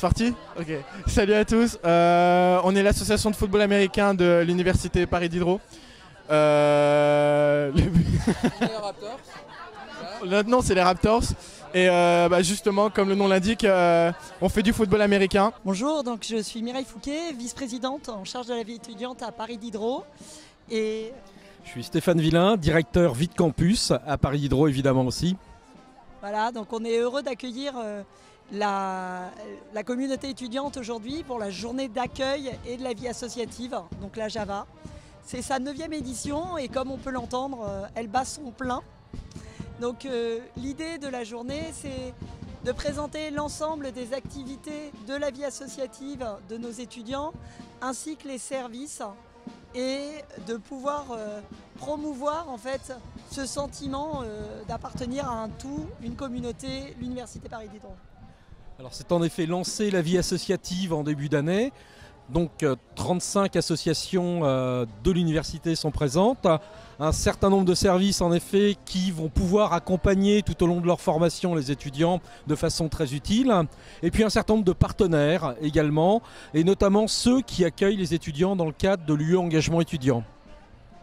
parti? Ok. Salut à tous. On est l'association de football américain de l'université Paris Diderot. Les Raptors. Notre nom c'est les Raptors. Et justement, comme le nom l'indique, on fait du football américain. Bonjour, donc je suis Mireille Fouquet, vice-présidente en charge de la vie étudiante à Paris Diderot. Et je suis Stéphane Villain, directeur Vie de Campus à Paris Diderot évidemment aussi. voilà, donc on est heureux d'accueillir la communauté étudiante aujourd'hui pour la journée d'accueil et de la vie associative, donc la Java. C'est sa 9e édition et comme on peut l'entendre, elle bat son plein. Donc l'idée de la journée, c'est de présenter l'ensemble des activités de la vie associative de nos étudiants, ainsi que les services, et de pouvoir promouvoir en fait ce sentiment d'appartenir à un tout, une communauté, l'Université Paris Diderot. Alors c'est en effet lancé la vie associative en début d'année. Donc 35 associations de l'université sont présentes, un certain nombre de services en effet qui vont pouvoir accompagner tout au long de leur formation les étudiants de façon très utile, et puis un certain nombre de partenaires également, et notamment ceux qui accueillent les étudiants dans le cadre de l'UE Engagement étudiant.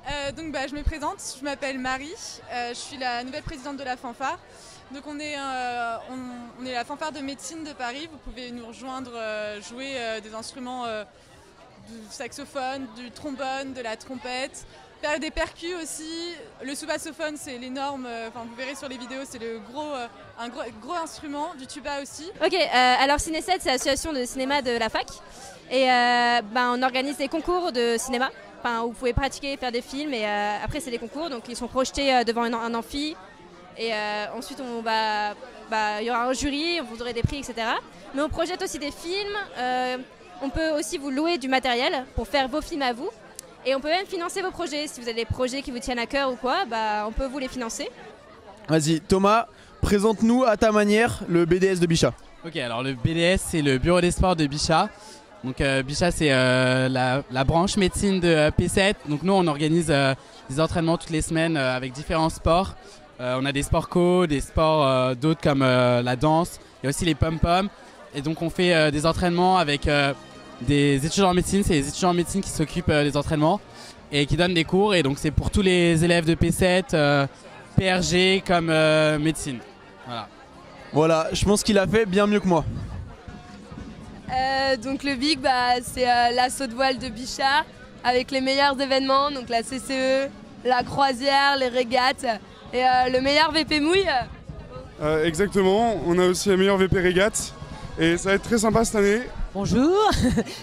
Je me présente, je m'appelle Marie, je suis la nouvelle présidente de la fanfare. Donc on est la fanfare de médecine de Paris, vous pouvez nous rejoindre, jouer des instruments du saxophone, du trombone, de la trompette, faire des percus aussi. Le sous-bassophone c'est l'énorme, vous verrez sur les vidéos, c'est un gros instrument, du tuba aussi. Ok, alors Ciné7 c'est l'association de cinéma de la fac et on organise des concours de cinéma. Où vous pouvez pratiquer, faire des films et après c'est des concours, donc ils sont projetés devant un amphi. Et ensuite, il y aura un jury, vous aurez des prix, etc. Mais on projette aussi des films. On peut aussi vous louer du matériel pour faire vos films à vous. Et on peut même financer vos projets. Si vous avez des projets qui vous tiennent à cœur ou quoi, on peut vous les financer. Vas-y, Thomas, présente-nous à ta manière le BDS de Bichat. Ok, alors le BDS, c'est le bureau des sports de Bichat. Donc Bichat, c'est la branche médecine de P7. Donc nous, on organise des entraînements toutes les semaines avec différents sports. On a des sports co, des sports d'autres comme la danse, il y a aussi les pom-pom. Et donc on fait des entraînements avec des étudiants en médecine, c'est les étudiants en médecine qui s'occupent des entraînements et qui donnent des cours. Et donc c'est pour tous les élèves de P7, PRG comme médecine. Voilà, je pense qu'il a fait bien mieux que moi. Donc le BIC, c'est l'assaut de voile de Bichat avec les meilleurs événements, donc la CCE, la croisière, les régates. Et le meilleur VP mouille Exactement, on a aussi la meilleure VP régate et ça va être très sympa cette année. Bonjour,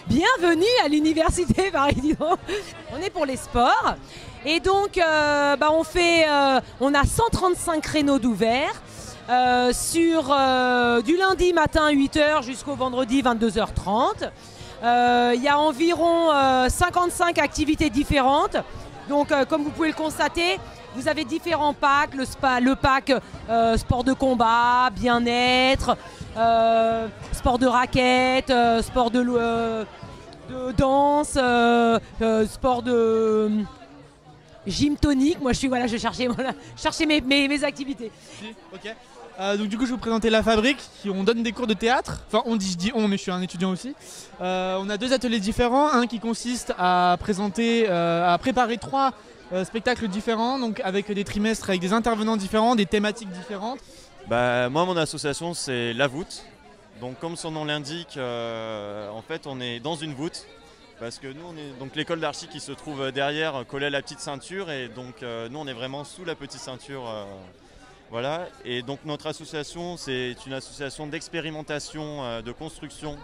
bienvenue à l'Université Paris Diderot. On est pour les sports et donc on a 135 créneaux d'ouvert sur du lundi matin 8h jusqu'au vendredi 22h30. Il y a environ 55 activités différentes, donc comme vous pouvez le constater, vous avez différents packs, le pack sport de combat, bien-être, sport de raquette, sport de danse, sport de gym tonique. Moi je cherchais mes activités. Ok. Donc du coup je vais vous présenter la fabrique, on donne des cours de théâtre, enfin je dis on mais je suis un étudiant aussi. On a 2 ateliers différents, un qui consiste à préparer 3 spectacles différents, donc avec des trimestres avec des intervenants différents, des thématiques différentes. Moi mon association c'est la voûte, donc comme son nom l'indique, en fait on est dans une voûte. Parce que nous, on est donc l'école d'archi qui se trouve derrière, collée à la petite ceinture, et donc nous, on est vraiment sous la petite ceinture. Voilà. Et donc notre association, c'est une association d'expérimentation de construction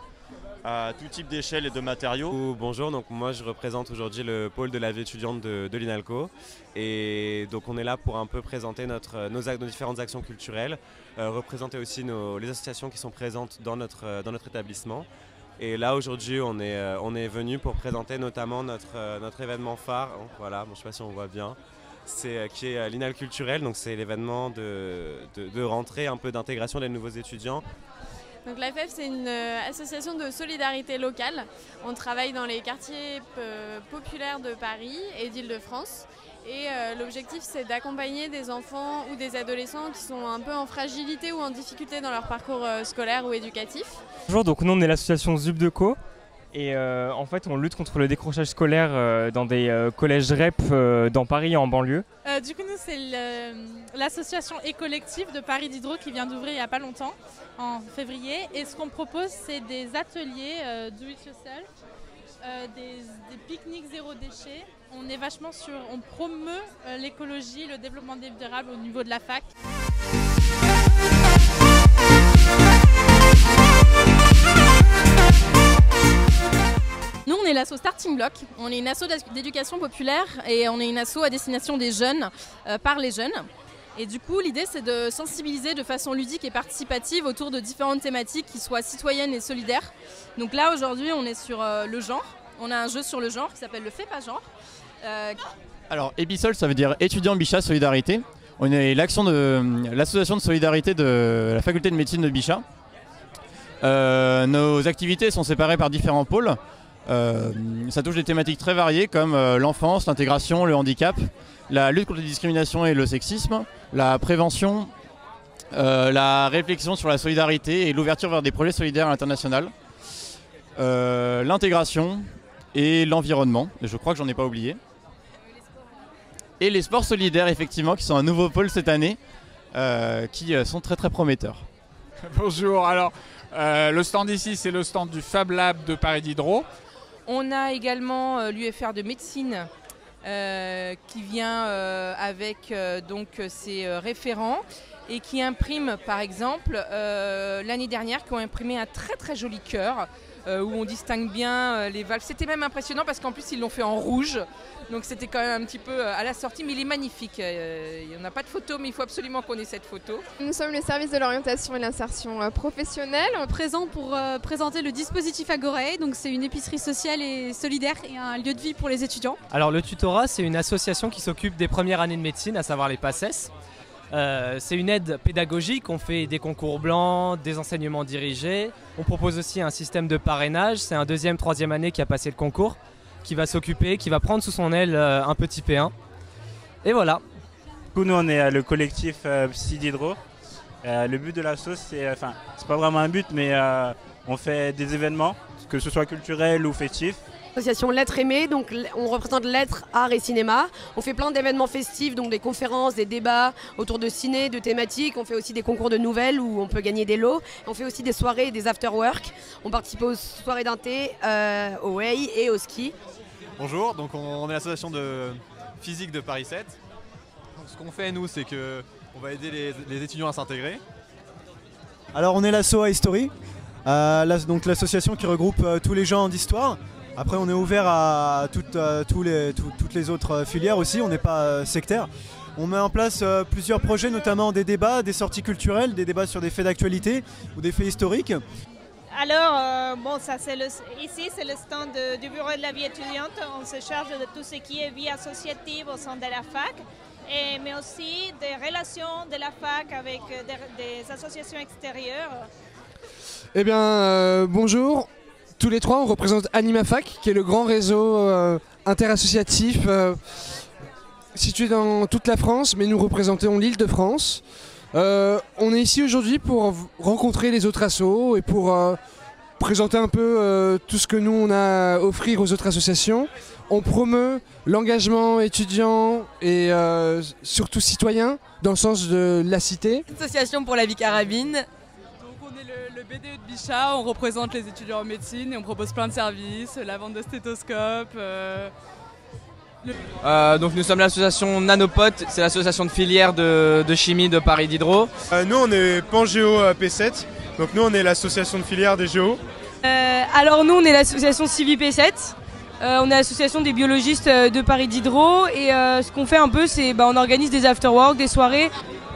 à tout type d'échelle et de matériaux. Bonjour, donc moi je représente aujourd'hui le pôle de la vie étudiante de l'INALCO, et donc on est là pour un peu présenter nos différentes actions culturelles, représenter aussi les associations qui sont présentes dans notre établissement. Et là aujourd'hui on est venu pour présenter notamment notre événement phare, voilà, je ne sais pas si on voit bien, qui est l'INAL culturel, donc c'est l'événement de rentrée, un peu d'intégration des nouveaux étudiants. Donc l'AFF, c'est une association de solidarité locale. On travaille dans les quartiers populaires de Paris et d'Île-de-France. Et l'objectif, c'est d'accompagner des enfants ou des adolescents qui sont un peu en fragilité ou en difficulté dans leur parcours scolaire ou éducatif. Bonjour, donc nous on est l'association ZUBDECO et en fait on lutte contre le décrochage scolaire dans des collèges REP dans Paris et en banlieue. Du coup nous c'est l'association E-Collectif de Paris Diderot qui vient d'ouvrir il n'y a pas longtemps, en février. Et ce qu'on propose c'est des ateliers do it yourself, des pique-niques zéro déchet. On est vachement on promeut l'écologie, le développement durable au niveau de la fac. Nous, on est l'asso Starting Block. On est une asso d'éducation populaire et on est une asso à destination des jeunes, par les jeunes. Et du coup, l'idée, c'est de sensibiliser de façon ludique et participative autour de différentes thématiques qui soient citoyennes et solidaires. Donc là, aujourd'hui, on est sur le genre. On a un jeu sur le genre qui s'appelle le Fais pas genre. Alors, EBISOL, ça veut dire étudiant Bichat Solidarité. On est l'association de solidarité de la faculté de médecine de Bichat. Nos activités sont séparées par différents pôles. Ça touche des thématiques très variées comme l'enfance, l'intégration, le handicap, la lutte contre les discriminations et le sexisme, la prévention, la réflexion sur la solidarité et l'ouverture vers des projets solidaires à l'international, l'intégration et l'environnement, je crois que j'en ai pas oublié. Et les sports solidaires, effectivement, qui sont un nouveau pôle cette année, qui sont très très prometteurs. Bonjour, alors le stand ici, c'est le stand du Fab Lab de Paris Diderot. On a également l'UFR de médecine qui vient avec donc ses référents et qui imprime par exemple l'année dernière, qui ont imprimé un très très joli cœur où on distingue bien les valves. C'était même impressionnant parce qu'en plus ils l'ont fait en rouge, donc c'était quand même un petit peu à la sortie, mais il est magnifique. Il n'y en a pas de photo, mais il faut absolument qu'on ait cette photo. Nous sommes le service de l'orientation et l'insertion professionnelle. Présent pour présenter le dispositif Agorae, donc c'est une épicerie sociale et solidaire et un lieu de vie pour les étudiants. Alors le tutorat, c'est une association qui s'occupe des premières années de médecine, à savoir les PACES. C'est une aide pédagogique, on fait des concours blancs, des enseignements dirigés. On propose aussi un système de parrainage, c'est un deuxième, troisième année qui a passé le concours, qui va s'occuper, qui va prendre sous son aile un petit P1. Et voilà. Du coup, nous on est le collectif Psy Diderot. Le but de l'asso, c'est pas vraiment un but, mais on fait des événements, que ce soit culturels ou festifs. Association Lettres Aimées, donc on représente lettres, art et cinéma. On fait plein d'événements festifs, donc des conférences, des débats autour de ciné, de thématiques. On fait aussi des concours de nouvelles où on peut gagner des lots. On fait aussi des soirées et des after-work. On participe aux soirées d'un thé, au Way et au ski. Bonjour, donc on est l'association de physique de Paris 7. Donc ce qu'on fait nous, c'est qu'on va aider les étudiants à s'intégrer. Alors on est l'asso à History, donc l'association qui regroupe tous les gens d'histoire. Après on est ouvert à toutes les autres filières aussi, on n'est pas sectaire. On met en place plusieurs projets, notamment des débats, des sorties culturelles, des débats sur des faits d'actualité ou des faits historiques. Alors, ici c'est le stand du bureau de la vie étudiante. On se charge de tout ce qui est vie associative au sein de la fac, mais aussi des relations de la fac avec des associations extérieures. Eh bien, bonjour. Tous les trois, on représente AnimaFac, qui est le grand réseau interassociatif situé dans toute la France, mais nous représentons l'Île-de-France. On est ici aujourd'hui pour rencontrer les autres assos et pour présenter un peu tout ce que nous on a à offrir aux autres associations. On promeut l'engagement étudiant et surtout citoyen dans le sens de la cité. Association pour la vie carabine. Le BDE de Bichat, on représente les étudiants en médecine et on propose plein de services, la vente de stéthoscopes. Donc nous sommes l'association Nanopote, c'est l'association de filière de chimie de Paris Diderot. Nous on est Pangéo P7, donc nous on est l'association de filière des géos. Alors nous on est l'association Civi P7, on est l'association des biologistes de Paris Diderot et ce qu'on fait un peu c'est on organise des after-work, des soirées.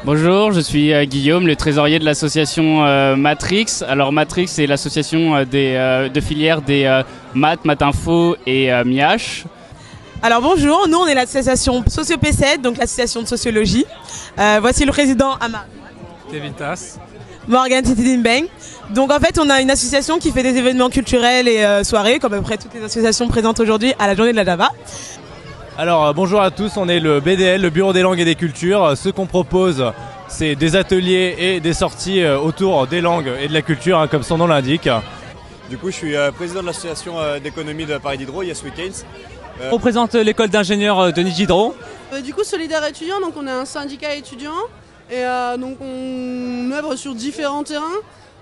Bonjour, je suis Guillaume, le trésorier de l'association Matrix. Alors Matrix, c'est l'association de filière des maths, Matinfo et MIH. Alors bonjour, nous on est l'association Socio P7, donc l'association de sociologie. Voici le président Amar. Kevin Tass. Morgan Titidimbeng. Donc en fait on a une association qui fait des événements culturels et soirées, comme à peu près toutes les associations présentes aujourd'hui à la journée de la Java. Alors bonjour à tous, on est le BDL, le Bureau des langues et des cultures. Ce qu'on propose, c'est des ateliers et des sorties autour des langues et de la culture, comme son nom l'indique. Du coup, je suis président de l'association d'économie de Paris Diderot, Yes Weekends. On représente l'école d'ingénieurs Denis Diderot. Du coup, Solidaire étudiant, donc on est un syndicat étudiant et donc on œuvre sur différents terrains.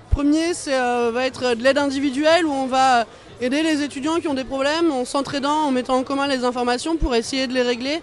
Premier, va être de l'aide individuelle où on va aider les étudiants qui ont des problèmes en s'entraidant, en mettant en commun les informations pour essayer de les régler.